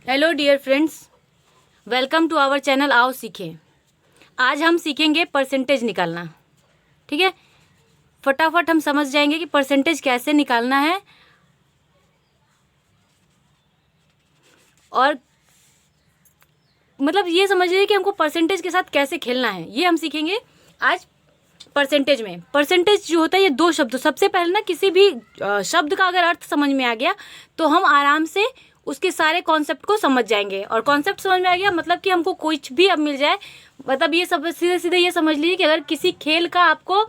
Hello dear friends, welcome to our channel. आओ सीखें। आज हम सीखेंगे परसेंटेज निकालना। ठीक है, फटाफट हम समझ जाएंगे कि परसेंटेज कैसे निकालना है और मतलब ये समझिए कि हमको परसेंटेज के साथ कैसे खेलना है, ये हम सीखेंगे आज। परसेंटेज में परसेंटेज जो होता है ये दो शब्द। सबसे पहले ना किसी भी शब्द का अगर अर्थ समझ में आ गया तो हम आराम से उसके सारे कॉन्सेप्ट को समझ जाएंगे। और कॉन्सेप्ट समझ में आ गया मतलब कि हमको कुछ भी अब मिल जाए, मतलब ये सब सीधे सीधे ये समझ लीजिए कि अगर किसी खेल का आपको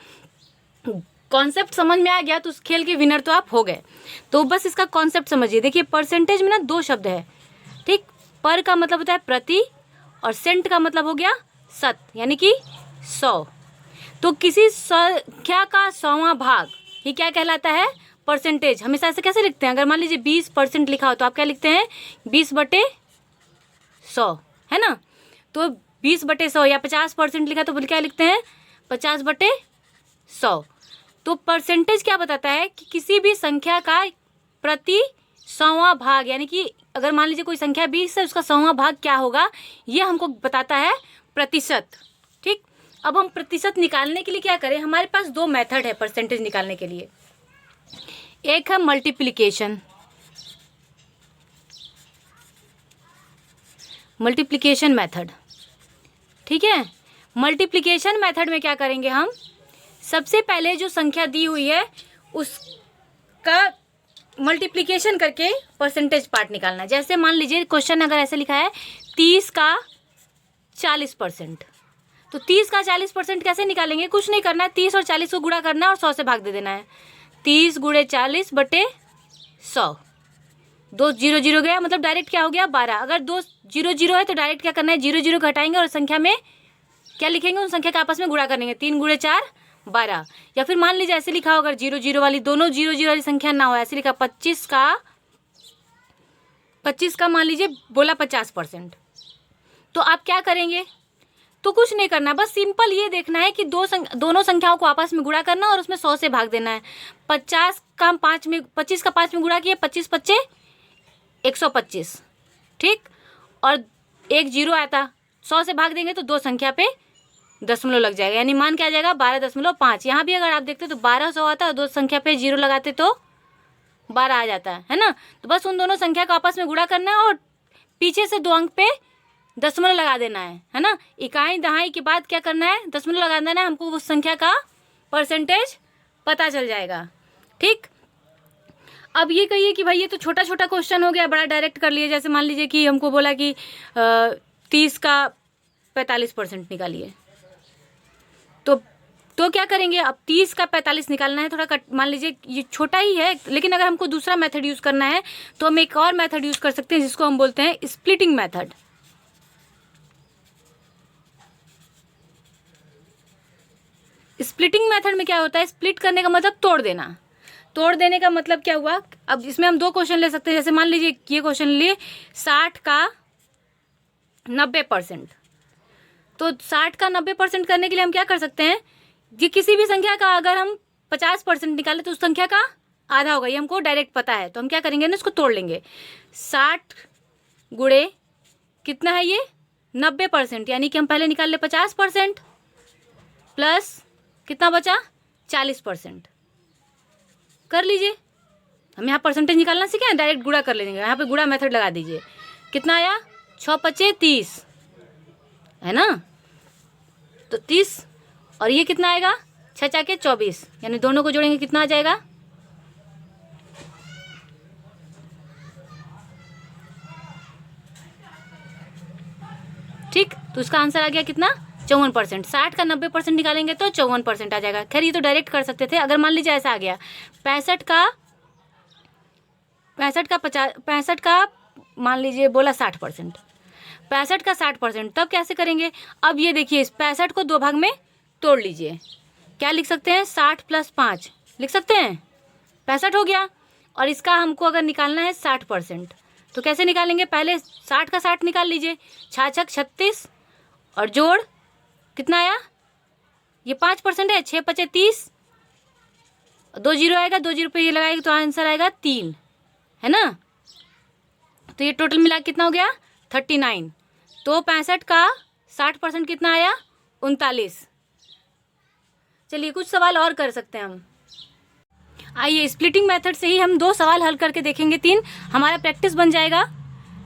कॉन्सेप्ट समझ में आ गया तो उस खेल के विनर तो आप हो गए। तो बस इसका कॉन्सेप्ट समझिए। देखिए, परसेंटेज में ना दो शब्द है। ठीक, पर का मतलब होता है प्रति और सेंट का मतलब हो गया शत, यानी कि 100। तो किसी संख्या का 100वां भाग ही क्या कहलाता है? परसेंटेज। हमेशा ऐसे कैसे लिखते हैं? अगर मान लीजिए 20% लिखा हो तो आप क्या लिखते हैं? 20/100, है ना। तो 20/100 या 50% लिखा तो बोल क्या लिखते हैं? 50/100। तो परसेंटेज क्या बताता है कि किसी भी संख्या का प्रति 100वां भाग, यानी कि अगर मान लीजिए कोई संख्या 20 है, उसका 100वां भाग क्या होगा, ये हमको बताता है प्रतिशत। ठीक, अब हम प्रतिशत निकालने के लिए क्या करें? हमारे पास दो मेथड है परसेंटेज निकालने के लिए। एक है मल्टीप्लिकेशन। मल्टीप्लिकेशन मेथड, ठीक है। मल्टीप्लिकेशन मेथड में क्या करेंगे हम? सबसे पहले जो संख्या दी हुई है उसका मल्टीप्लिकेशन करके परसेंटेज पार्ट निकालना। जैसे मान लीजिए क्वेश्चन अगर ऐसे लिखा है 30 का 40%, तो 30 का 40% कैसे निकालेंगे? कुछ नहीं करना है, 30 और 40 को गुणा करना है और 100 से भाग दे देना है। 30 × 40/100। 2 0 0 गया, मतलब डायरेक्ट क्या हो गया? 12। अगर 2 0 0 है तो डायरेक्ट क्या करना है? 0 0 घटाएंगे और संख्या में क्या लिखेंगे? उन संख्या का आपस में गुणा करेंगे। 3 × 4 12। या फिर मान लीजिए ऐसे लिखा हो, अगर 0 0 वाली, दोनों 0 0 वाली संख्या ना हो, ऐसे लिखा 25 का मान लीजिए बोला 50%, तो आप क्या करेंगे? तो कुछ नहीं करना, बस सिंपल ये देखना है कि दोनों संख्याओं को आपस में गुणा करना और उसमें 100 से भाग देना है। 25 का 5 में गुणा किए, 25 25 125। ठीक, और एक जीरो आया था, 100 से भाग देंगे तो दो संख्या पे दशमलव लग जाएगा, यानी मान क्या आ जाएगा? 12.5। यहाँ भी अगर आप देखते तो 1200 आता है, दो संख्या पे जीरो लगाते तो 12 आ जाता है ना। तो बस उन दोनों संख्या को आपस में गुणा करना है और पीछे से 2 अंक पे दशमलव लगा देना है ना। इकाई दहाई के बाद क्या करना है? दशमलव लगा देना है। हमको उस संख्या का परसेंटेज पता चल जाएगा। ठीक, अब ये कहिए कि भाई ये तो छोटा छोटा क्वेश्चन हो गया, बड़ा डायरेक्ट कर लिए। जैसे मान लीजिए कि हमको बोला कि 30 का 45% निकालिए, तो क्या करेंगे? अब 30 का 45 निकालना है, थोड़ा मान लीजिए ये छोटा ही है, लेकिन अगर हमको दूसरा मेथड यूज़ करना है तो हम एक और मेथड यूज़ कर सकते हैं जिसको हम बोलते हैं स्प्लिटिंग मेथड। स्प्लिटिंग मेथड में क्या होता है? स्प्लिट करने का मतलब तोड़ देना। तोड़ देने का मतलब क्या हुआ? अब इसमें हम दो क्वेश्चन ले सकते हैं। जैसे मान लीजिए ये क्वेश्चन लिए 60 का 90%, तो 60 का 90% करने के लिए हम क्या कर सकते हैं? ये किसी भी संख्या का अगर हम 50% निकालें तो उस संख्या का आधा होगा, ये हमको डायरेक्ट पता है। तो हम क्या करेंगे ना, इसको तोड़ लेंगे। 60 गुणे कितना है ये? 90%, यानी कि हम पहले निकाल ले 50% प्लस कितना बचा? 40%। कर लीजिए। हम यहाँ परसेंटेज निकालना सीखे हैं, डायरेक्ट गुणा कर लेंगे। यहाँ पे गुणा मेथड लगा दीजिए। कितना आया? 6 5 30, है ना। तो 30 और ये कितना आएगा? 6 4 24, यानी दोनों को जोड़ेंगे कितना आ जाएगा? ठीक, तो उसका आंसर आ गया कितना? 54%। 60 का 90% निकालेंगे तो 54% आ जाएगा। खैर ये तो डायरेक्ट कर सकते थे। अगर मान लीजिए ऐसा आ गया 65 का मान लीजिए बोला 60%, 65 का 60%, तब कैसे करेंगे? अब ये देखिए, इस 65 को दो भाग में तोड़ लीजिए। क्या लिख सकते हैं? 60 + 5 लिख सकते हैं, 65 हो गया। और इसका हमको अगर निकालना है 60%, तो कैसे निकालेंगे? पहले 60 का 60 निकाल लीजिए, 6 6 36 और जोड़ कितना आया? ये 5% है, 6 5 30, 2 जीरो आएगा, 2 जीरो पे ये लगाएगा तो आंसर आएगा 3, है ना। तो ये टोटल मिला कितना हो गया 39। तो 65 का 60% कितना आया 39। चलिए कुछ सवाल और कर सकते हैं हम। आइए स्प्लिटिंग मेथड से ही हम 2 सवाल हल करके देखेंगे, 3 हमारा प्रैक्टिस बन जाएगा।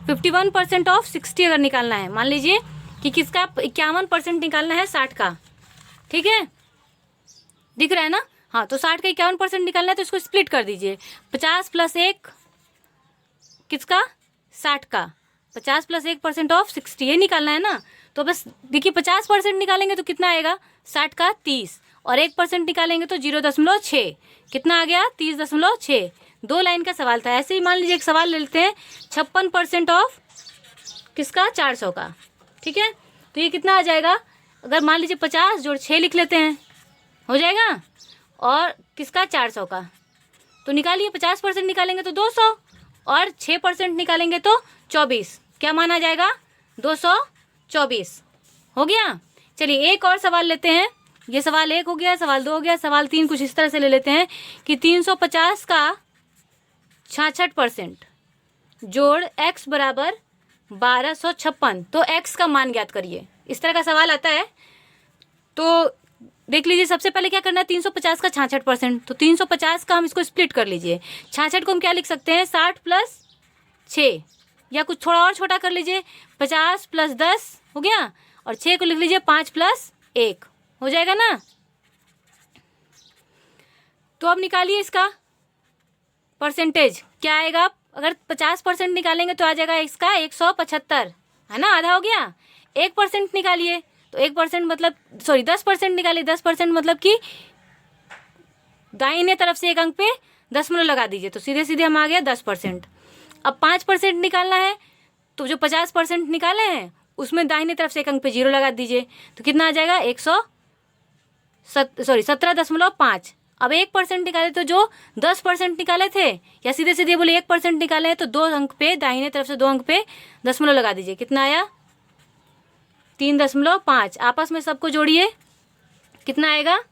51% ऑफ 60 अगर निकालना है, मान लीजिए कि किसका 51% निकालना है 60 का, ठीक है, दिख रहा है ना। हाँ, तो 60 का 51% निकालना है तो इसको स्प्लिट कर दीजिए। 50 + 1 किसका 60 का, 50 + 1% ऑफ 60 ये निकालना है ना। तो बस देखिए 50% निकालेंगे तो कितना आएगा 60 का 30 और 1% निकालेंगे तो 0.6 कितना आ गया 30.6। 2 लाइन का सवाल था। ऐसे ही मान लीजिए एक सवाल ले लेते हैं 56% ऑफ किसका 400 का, ठीक है। तो ये कितना आ जाएगा, अगर मान लीजिए 50 + 6 लिख लेते हैं हो जाएगा, और किसका 400 का, तो निकालिए 50% निकालेंगे तो 200 और 6% निकालेंगे तो 24, क्या माना जाएगा 224 हो गया। चलिए एक और सवाल लेते हैं। ये सवाल 1 हो गया, सवाल 2 हो गया, सवाल 3 कुछ इस तरह से ले लेते हैं कि 350 का 66% जोड़ x बराबर 1256, तो x का मान ज्ञात करिए। इस तरह का सवाल आता है। तो देख लीजिए सबसे पहले क्या करना है 350 का 66%, तो 350 का हम इसको स्प्लिट कर लीजिए। 66 को हम क्या लिख सकते हैं 60 + 6, या कुछ थोड़ा और छोटा कर लीजिए 50 + 10 हो गया, और 6 को लिख लीजिए 5 + 1 हो जाएगा ना। तो अब निकालिए इसका परसेंटेज क्या आएगा। अगर 50% निकालेंगे तो आ जाएगा इसका 175, है ना, आधा हो गया। 1% निकालिए तो 1% मतलब 10% निकालिए, 10% मतलब कि दाहिने तरफ से एक अंक पे दशमलव लगा दीजिए, तो सीधे सीधे हम आ गया 10%। अब 5% निकालना है तो जो 50% निकाले हैं उसमें दाहिने तरफ से एक अंक पे 0 लगा दीजिए, तो कितना आ जाएगा 17.5। अब 1% निकाले तो जो 10% निकाले थे, या सीधे सीधे बोले 1% निकाले हैं तो 2 अंक पे दाहिने तरफ से 2 अंक पे दशमलव लगा दीजिए, कितना आया 3.5। आपस में सबको जोड़िए कितना आएगा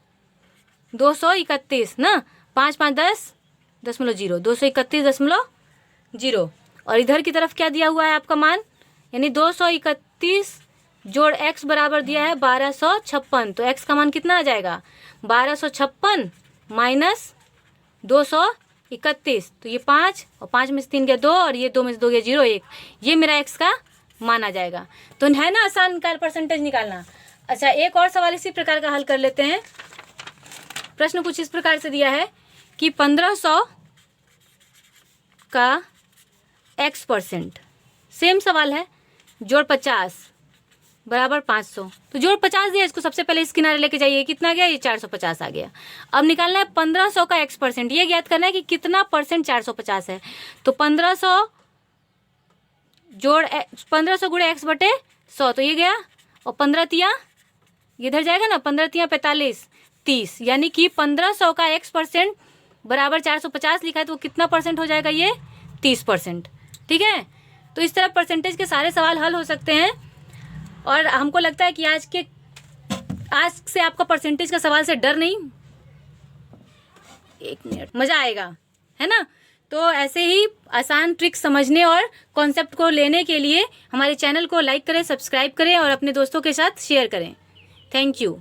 231 ना, 5 × 5 = 10.0, 231.0। और इधर की तरफ क्या दिया हुआ है आपका मान, यानी 231 जोड़ x बराबर दिया है 1256, तो x का मान कितना आ जाएगा 1256 माइनस 231, तो ये 5 और 5 में से 3 गया 2 और ये 2 में से 2 गया 0 1, ये मेरा x का मान आ जाएगा। तो है ना आसान परसेंटेज निकालना। अच्छा एक और सवाल इसी प्रकार का हल कर लेते हैं। प्रश्न कुछ इस प्रकार से दिया है कि 1500 का x%, सेम सवाल है, जोड़ 50 बराबर 500, तो जोड़ 50 दिया, इसको सबसे पहले इस किनारे लेके जाइए, कितना गया ये 450 आ गया। अब निकालना है 1500 का x%, ये ज्ञात करना है कि कितना परसेंट 450 है। तो 1500 गुणे x बटे 100, तो ये गया, और 15 तिया इधर जाएगा ना, 15 तिया 45 30, यानी कि 1500 का x% बराबर 450 लिखा है, तो कितना परसेंट हो जाएगा ये 30%, ठीक है। तो इस तरह परसेंटेज के सारे सवाल हल हो सकते हैं, और हमको लगता है कि आज से आपका परसेंटेज का सवाल से डर नहीं, 1 मिनट मज़ा आएगा, है ना। तो ऐसे ही आसान ट्रिक समझने और कॉन्सेप्ट को लेने के लिए हमारे चैनल को लाइक करें, सब्सक्राइब करें और अपने दोस्तों के साथ शेयर करें। Thank you.